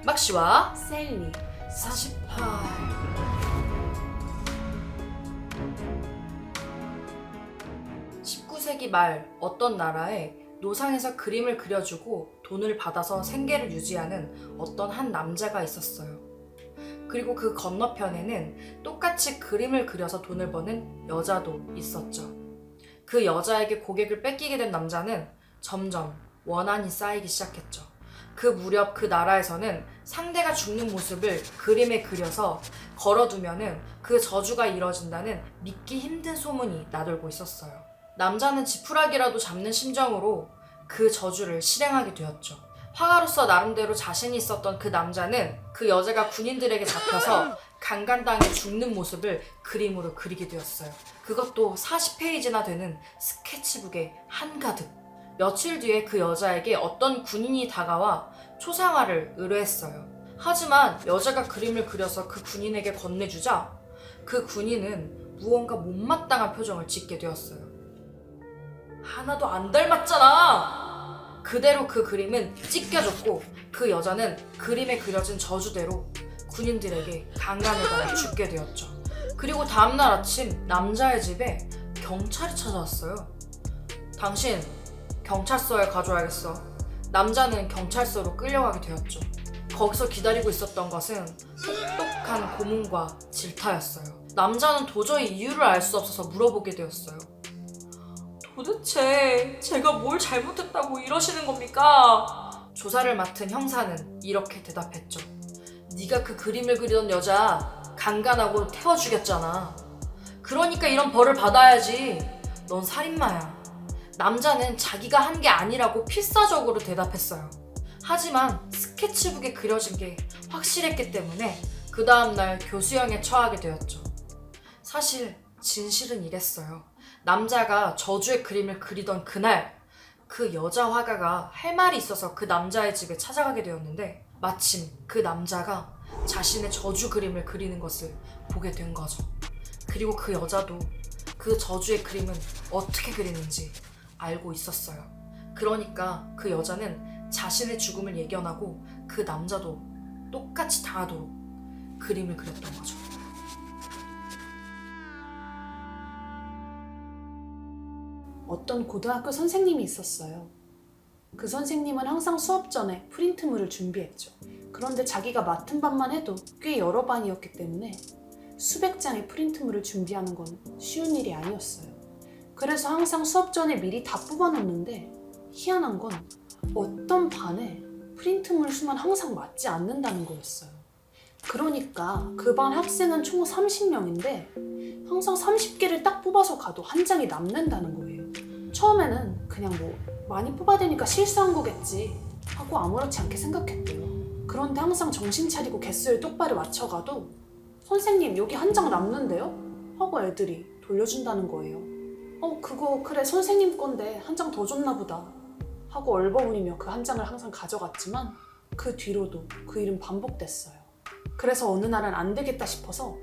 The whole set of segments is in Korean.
막시와 셀리 48. 19세기 말 어떤 나라에 노상에서 그림을 그려주고 돈을 받아서 생계를 유지하는 어떤 한 남자가 있었어요. 그리고 그 건너편에는 똑같이 그림을 그려서 돈을 버는 여자도 있었죠. 그 여자에게 고객을 뺏기게 된 남자는 점점 원한이 쌓이기 시작했죠. 그 무렵 그 나라에서는 상대가 죽는 모습을 그림에 그려서 걸어두면은 그 저주가 이뤄진다는 믿기 힘든 소문이 나돌고 있었어요. 남자는 지푸라기라도 잡는 심정으로 그 저주를 실행하게 되었죠. 화가로서 나름대로 자신이 있었던 그 남자는 그 여자가 군인들에게 잡혀서 강간당해 죽는 모습을 그림으로 그리게 되었어요. 그것도 40페이지나 되는 스케치북에 한가득. 며칠 뒤에 그 여자에게 어떤 군인이 다가와 초상화를 의뢰했어요. 하지만 여자가 그림을 그려서 그 군인에게 건네주자 그 군인은 무언가 못마땅한 표정을 짓게 되었어요. 하나도 안 닮았잖아! 그대로 그 그림은 찢겨졌고 그 여자는 그림에 그려진 저주대로 군인들에게 강간을 당해 죽게 되었죠. 그리고 다음날 아침 남자의 집에 경찰이 찾아왔어요. 당신 경찰서에 가줘야겠어. 남자는 경찰서로 끌려가게 되었죠. 거기서 기다리고 있었던 것은 혹독한 고문과 질타였어요. 남자는 도저히 이유를 알 수 없어서 물어보게 되었어요. 도대체 제가 뭘 잘못했다고 이러시는 겁니까? 조사를 맡은 형사는 이렇게 대답했죠. 네가 그 그림을 그리던 여자 강간하고 태워 죽였잖아. 그러니까 이런 벌을 받아야지. 넌 살인마야. 남자는 자기가 한 게 아니라고 필사적으로 대답했어요. 하지만 스케치북에 그려진 게 확실했기 때문에 그 다음날 교수형에 처하게 되었죠. 사실 진실은 이랬어요. 남자가 저주의 그림을 그리던 그날 그 여자 화가가 할 말이 있어서 그 남자의 집에 찾아가게 되었는데 마침 그 남자가 자신의 저주 그림을 그리는 것을 보게 된 거죠. 그리고 그 여자도 그 저주의 그림은 어떻게 그리는지 알고 있었어요. 그러니까 그 여자는 자신의 죽음을 예견하고 그 남자도 똑같이 당하도록 그림을 그렸던 거죠. 어떤 고등학교 선생님이 있었어요. 그 선생님은 항상 수업 전에 프린트물을 준비했죠. 그런데 자기가 맡은 반만 해도 꽤 여러 반이었기 때문에 수백 장의 프린트물을 준비하는 건 쉬운 일이 아니었어요. 그래서 항상 수업 전에 미리 다 뽑아놓는데 희한한 건 어떤 반에 프린트물 수만 항상 맞지 않는다는 거였어요. 그러니까 그 반 학생은 총 30명인데 항상 30개를 딱 뽑아서 가도 한 장이 남는다는 거예요. 처음에는 그냥 많이 뽑아야 되니까 실수한 거겠지 하고 아무렇지 않게 생각했대요. 그런데 항상 정신 차리고 개수를 똑바로 맞춰가도 선생님 여기 한 장 남는데요? 하고 애들이 돌려준다는 거예요. 그거 그래 선생님 건데 한 장 더 줬나 보다 하고 얼버무리며 그 한 장을 항상 가져갔지만 그 뒤로도 그 일은 반복됐어요. 그래서 어느 날은 안 되겠다 싶어서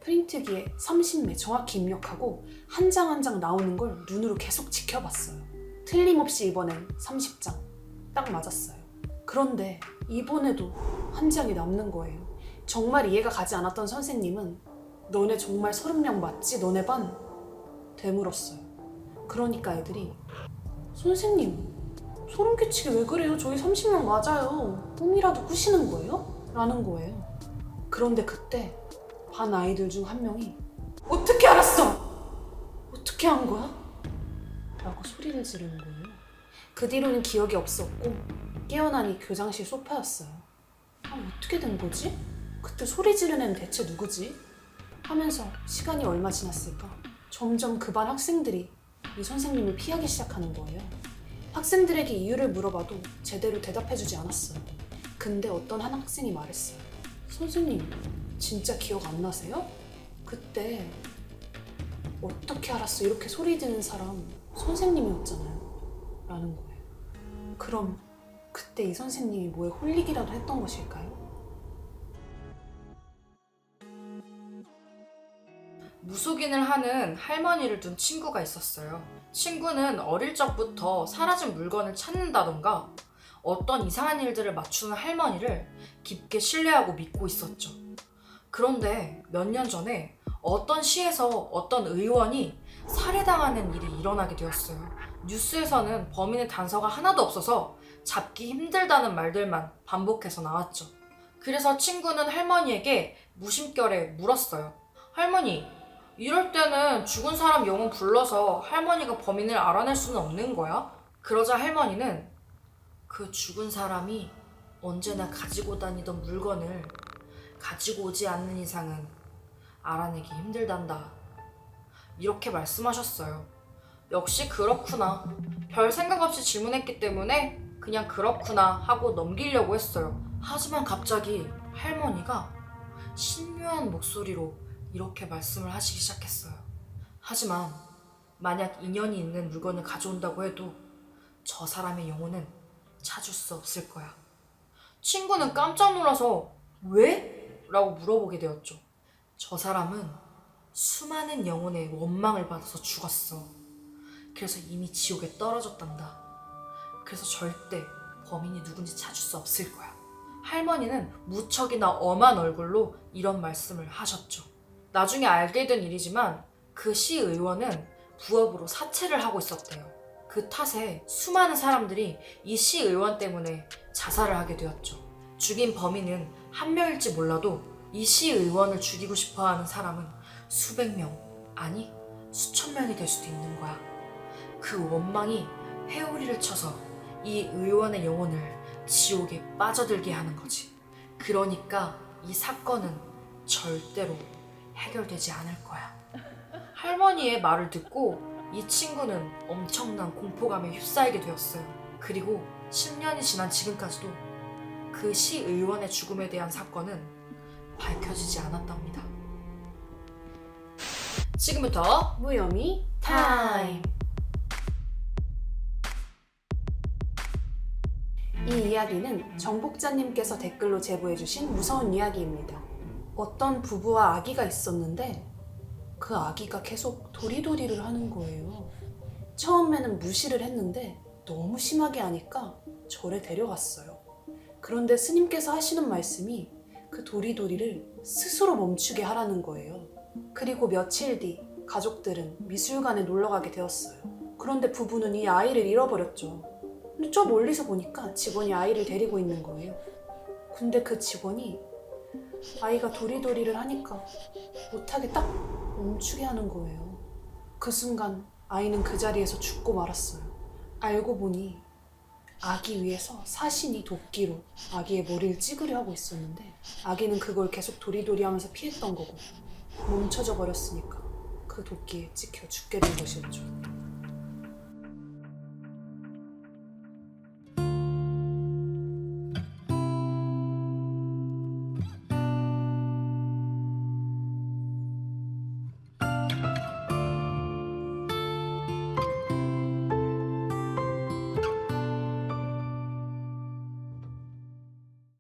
프린트기에 30매 정확히 입력하고 한 장 한 장 나오는 걸 눈으로 계속 지켜봤어요. 틀림없이 이번엔 30장 딱 맞았어요. 그런데 이번에도 한 장이 남는 거예요. 정말 이해가 가지 않았던 선생님은 너네 정말 30명 맞지? 너네 반? 되물었어요. 그러니까 애들이 선생님 소름 끼치게 왜 그래요? 저희 30명 맞아요. 꿈이라도 꾸시는 거예요? 라는 거예요. 그런데 그때 반 아이들 중 한 명이 어떻게 알았어? 어떻게 한 거야? 라고 소리를 지르는 거예요. 그 뒤로는 기억이 없었고 깨어나니 교장실 소파였어요. 어떻게 된 거지? 그때 소리 지르는 애는 대체 누구지? 하면서 시간이 얼마 지났을까? 점점 그 반 학생들이 이 선생님을 피하기 시작하는 거예요. 학생들에게 이유를 물어봐도 제대로 대답해주지 않았어요. 근데 어떤 한 학생이 말했어요. 선생님, 진짜 기억 안 나세요? 그때 어떻게 알았어? 이렇게 소리 지르는 사람 선생님이었잖아요. 라는 거예요. 그럼 그때 이 선생님이 뭐에 홀리기라도 했던 것일까요? 무속인을 하는 할머니를 둔 친구가 있었어요. 친구는 어릴 적부터 사라진 물건을 찾는다던가 어떤 이상한 일들을 맞추는 할머니를 깊게 신뢰하고 믿고 있었죠. 그런데 몇 년 전에 어떤 시에서 어떤 의원이 살해당하는 일이 일어나게 되었어요. 뉴스에서는 범인의 단서가 하나도 없어서 잡기 힘들다는 말들만 반복해서 나왔죠. 그래서 친구는 할머니에게 무심결에 물었어요. 할머니, 이럴 때는 죽은 사람 영혼 불러서 할머니가 범인을 알아낼 수는 없는 거야? 그러자 할머니는 그 죽은 사람이 언제나 가지고 다니던 물건을 가지고 오지 않는 이상은 알아내기 힘들단다. 이렇게 말씀하셨어요. 역시 그렇구나. 별 생각 없이 질문했기 때문에 그냥 그렇구나 하고 넘기려고 했어요. 하지만 갑자기 할머니가 신묘한 목소리로 이렇게 말씀을 하시기 시작했어요. 하지만 만약 인연이 있는 물건을 가져온다고 해도 저 사람의 영혼은 찾을 수 없을 거야. 친구는 깜짝 놀라서 왜? 라고 물어보게 되었죠. 저 사람은 수많은 영혼의 원망을 받아서 죽었어. 그래서 이미 지옥에 떨어졌단다. 그래서 절대 범인이 누군지 찾을 수 없을 거야. 할머니는 무척이나 엄한 얼굴로 이런 말씀을 하셨죠. 나중에 알게 된 일이지만 그 시의원은 부업으로 사채를 하고 있었대요. 그 탓에 수많은 사람들이 이 시의원 때문에 자살을 하게 되었죠. 죽인 범인은 한 명일지 몰라도 이 시의원을 죽이고 싶어하는 사람은 수백 명, 아니 수천 명이 될 수도 있는 거야. 그 원망이 회오리를 쳐서 이 의원의 영혼을 지옥에 빠져들게 하는 거지. 그러니까 이 사건은 절대로 해결되지 않을 거야. 할머니의 말을 듣고 이 친구는 엄청난 공포감에 휩싸이게 되었어요. 그리고 10년이 지난 지금까지도 그 시의원의 죽음에 대한 사건은 밝혀지지 않았답니다. 지금부터 무혐의 타임! 이 이야기는 정복자님께서 댓글로 제보해주신 무서운 이야기입니다. 어떤 부부와 아기가 있었는데 그 아기가 계속 도리도리를 하는 거예요. 처음에는 무시를 했는데 너무 심하게 하니까 절에 데려갔어요. 그런데 스님께서 하시는 말씀이 그 도리도리를 스스로 멈추게 하라는 거예요. 그리고 며칠 뒤 가족들은 미술관에 놀러 가게 되었어요. 그런데 부부는 이 아이를 잃어버렸죠. 근데 저 멀리서 보니까 직원이 아이를 데리고 있는 거예요. 근데 그 직원이 아이가 도리도리를 하니까 못하게 딱 멈추게 하는 거예요. 그 순간 아이는 그 자리에서 죽고 말았어요. 알고 보니 아기 위에서 사신이 도끼로 아기의 머리를 찌그려 하고 있었는데 아기는 그걸 계속 도리도리 하면서 피했던 거고 멈춰져 버렸으니까 그 도끼에 찍혀 죽게 된 것이었죠.